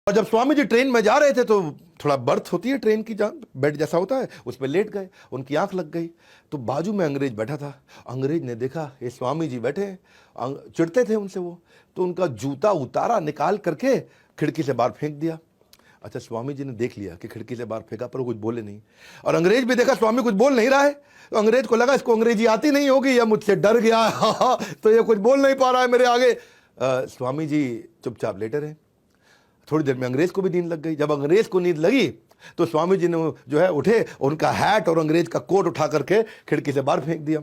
और जब स्वामी जी ट्रेन में जा रहे थे तो थोड़ा बर्थ होती है ट्रेन की, जहाँ बेड जैसा होता है, उसमें लेट गए, उनकी आंख लग गई। तो बाजू में अंग्रेज बैठा था, अंग्रेज ने देखा ये स्वामी जी बैठे हैं, चिढ़ते थे उनसे वो, तो उनका जूता उतारा, निकाल करके खिड़की से बाहर फेंक दिया। अच्छा, स्वामी जी ने देख लिया कि खिड़की से बाहर फेंका, पर वो कुछ बोले नहीं, और अंग्रेज भी देखा स्वामी कुछ बोल नहीं रहा है, तो अंग्रेज को लगा इसको अंग्रेजी आती नहीं होगी या मुझसे डर गया है तो ये कुछ बोल नहीं पा रहा है मेरे आगे। स्वामी जी चुपचाप लेटे रहे। थोड़ी देर में अंग्रेज को भी नींद लग गई। जब अंग्रेज को नींद लगी तो स्वामी जी ने जो है उठे, उनका हैट और अंग्रेज का कोट उठा करके खिड़की से बाहर फेंक दिया।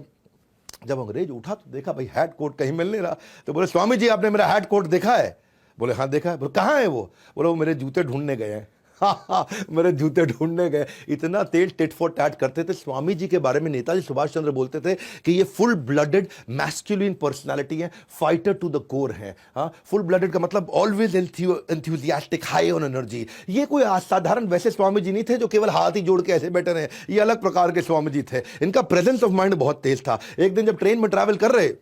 जब अंग्रेज उठा तो देखा भाई हैट कोट कहीं मिल नहीं रहा, तो बोले स्वामी जी आपने मेरा हैट कोट देखा है? बोले हाँ देखा है। बोले कहाँ है वो? बोले वो मेरे जूते ढूंढने गए हैं। मेरे जूते ढूंढने गए। इतना तेज टिट फॉर टैट करते थे स्वामी जी के बारे में। नेताजी सुभाष चंद्र बोलते थे कि ये फुल ब्लडेड मैस्कुलिन पर्सनालिटी है, फाइटर टू द कोर है। हाँ, फुल ब्लडेड का मतलब always enthusiastic, high on energy. ये कोई असाधारण वैसे स्वामी जी नहीं थे जो केवल हाथ ही जोड़ के ऐसे बैठे रहे, ये अलग प्रकार के स्वामी जी थे। इनका प्रेजेंस ऑफ माइंड बहुत तेज था। एक दिन जब ट्रेन में ट्रैवल कर रहे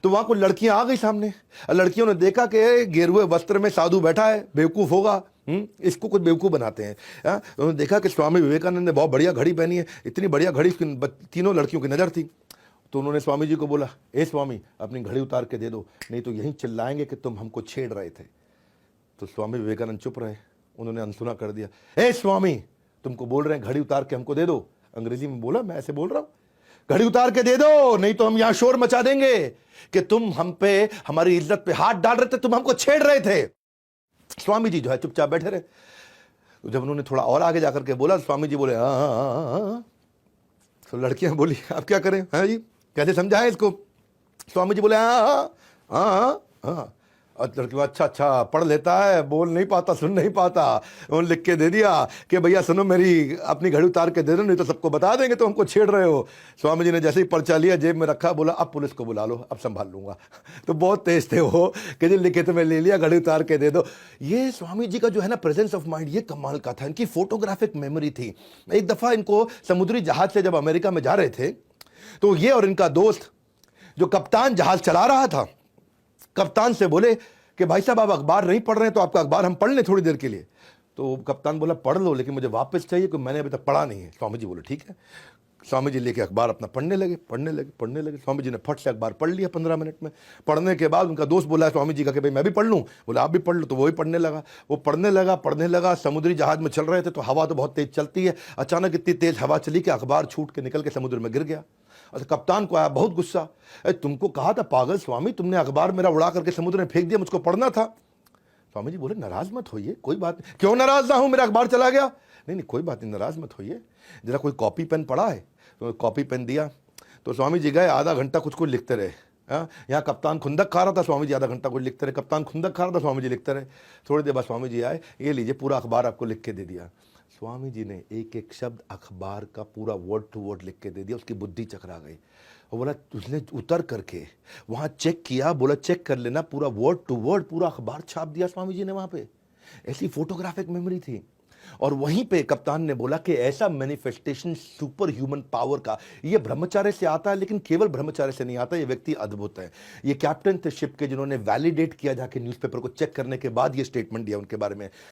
तो वहां कुछ लड़कियां आ गई सामने। लड़कियों ने देखा कि गेरुए वस्त्र में साधु बैठा है, बेवकूफ होगा, इसको कुछ बेवकूफ बनाते हैं। उन्होंने देखा कि स्वामी विवेकानंद ने बहुत बढ़िया घड़ी पहनी है, इतनी बढ़िया घड़ी तीनों लड़कियों की नजर थी। तो उन्होंने स्वामी जी को बोला, ए स्वामी अपनी घड़ी उतार के दे दो, नहीं तो यहीं चिल्लाएंगे कि तुम हमको छेड़ रहे थे। तो स्वामी विवेकानंद चुप रहे। उन्होंने अनसुना कर दिया, ए स्वामी तुमको बोल रहे हैं घड़ी उतार के हमको दे दो। अंग्रेजी में बोला, मैं ऐसे बोल रहा हूं, घड़ी उतार के दे दो, नहीं तो हम यहां शोर मचा देंगे कि तुम हम पे, हमारी इज्जत पे हाथ डाल रहे थे, तुम हमको छेड़ रहे थे। स्वामी जी जो है चुपचाप बैठे रहे। तो जब उन्होंने थोड़ा और आगे जाकर के बोला, स्वामी जी बोले हाँ। तो लड़कियां बोली आप क्या करें, हाँ जी कैसे समझाएं इसको? स्वामी जी बोले हाँ हाँ हाँ। और लड़की अच्छा अच्छा पढ़ लेता है, बोल नहीं पाता, सुन नहीं पाता। उन्होंने लिख के दे दिया कि भैया सुनो, मेरी अपनी घड़ी उतार के दे दो, नहीं तो सबको बता देंगे तो हमको छेड़ रहे हो। स्वामी जी ने जैसे ही पर्चा लिया, जेब में रखा, बोला अब पुलिस को बुला लो, अब संभाल लूंगा। तो बहुत तेज थे वो कि जो लिखे तो मैं ले लिया, घड़ी उतार के दे दो। ये स्वामी जी का जो है ना प्रेजेंस ऑफ माइंड, ये कमाल का था। इनकी फोटोग्राफिक मेमोरी थी। एक दफा इनको समुद्री जहाज से जब अमेरिका में जा रहे थे, तो ये और इनका दोस्त जो कप्तान जहाज चला रहा था, कप्तान से बोले कि भाई साहब आप अखबार नहीं पढ़ रहे हैं तो आपका अखबार हम पढ़ लें थोड़ी देर के लिए। तो कप्तान बोला पढ़ लो, लेकिन मुझे वापस चाहिए क्योंकि मैंने अभी तक पढ़ा नहीं है। स्वामी जी बोले ठीक है। स्वामी जी लेके अखबार अपना पढ़ने लगे। स्वामी जी ने फट से अखबार पढ़ लिया 15 मिनट में। पढ़ने के बाद उनका दोस्त बोला स्वामी जी का कि भाई मैं भी पढ़ लूँ। बोला आप भी पढ़ लो। तो वो भी पढ़ने लगा। वो पढ़ने लगा। समुद्री जहाज में चल रहे थे तो हवा तो बहुत तेज चलती है। अचानक इतनी तेज हवा चली कि अखबार छूट के निकल के समुद्र में गिर गया। अच्छा, कप्तान को आया बहुत गुस्सा, तुमको कहा था पागल स्वामी, तुमने अखबार मेरा उड़ा करके समुद्र में फेंक दिया, मुझको पढ़ना था। स्वामी जी बोले नाराज मत होइए, कोई बात नहीं। क्यों नाराज ना हूं, मेरा अखबार चला गया। नहीं कोई बात नहीं, नाराज मत होइए, जरा कोई कॉपी पेन पड़ा है? तो कॉपी पेन दिया। तो स्वामी जी गए, आधा घंटा कुछ लिखते रहे। यहाँ कप्तान खुंदक खा रहा था, स्वामी जी आधा घंटा कुछ लिखते रहे। कप्तान खुंदक खा रहा था, स्वामी जी लिखते रहे। थोड़ी देर बाद स्वामी जी आए, ये लीजिए पूरा अखबार आपको लिख के दे दिया। स्वामी जी ने एक एक शब्द अखबार का पूरा वर्ड टू वर्ड लिख के दे दिया। उसकी बुद्धि चकरा गई। वो बोला उसने उतर करके वहां चेक किया, बोला चेक कर लेना, पूरा वर्ड टू वर्ड पूरा अखबार छाप दिया स्वामी जी ने वहां पे। ऐसी फोटोग्राफिक मेमोरी थी। और वहीं पे कप्तान ने बोला कि ऐसा मैनिफेस्टेशन सुपर ह्यूमन पावर का, ये ब्रह्मचार्य से आता है, लेकिन केवल ब्रह्मचार्य से नहीं आता, ये व्यक्ति अद्भुत है। ये कैप्टन थे शिप के, जिन्होंने वैलिडेट किया, जाके न्यूज़पेपर को चेक करने के बाद ये स्टेटमेंट दिया उनके बारे में।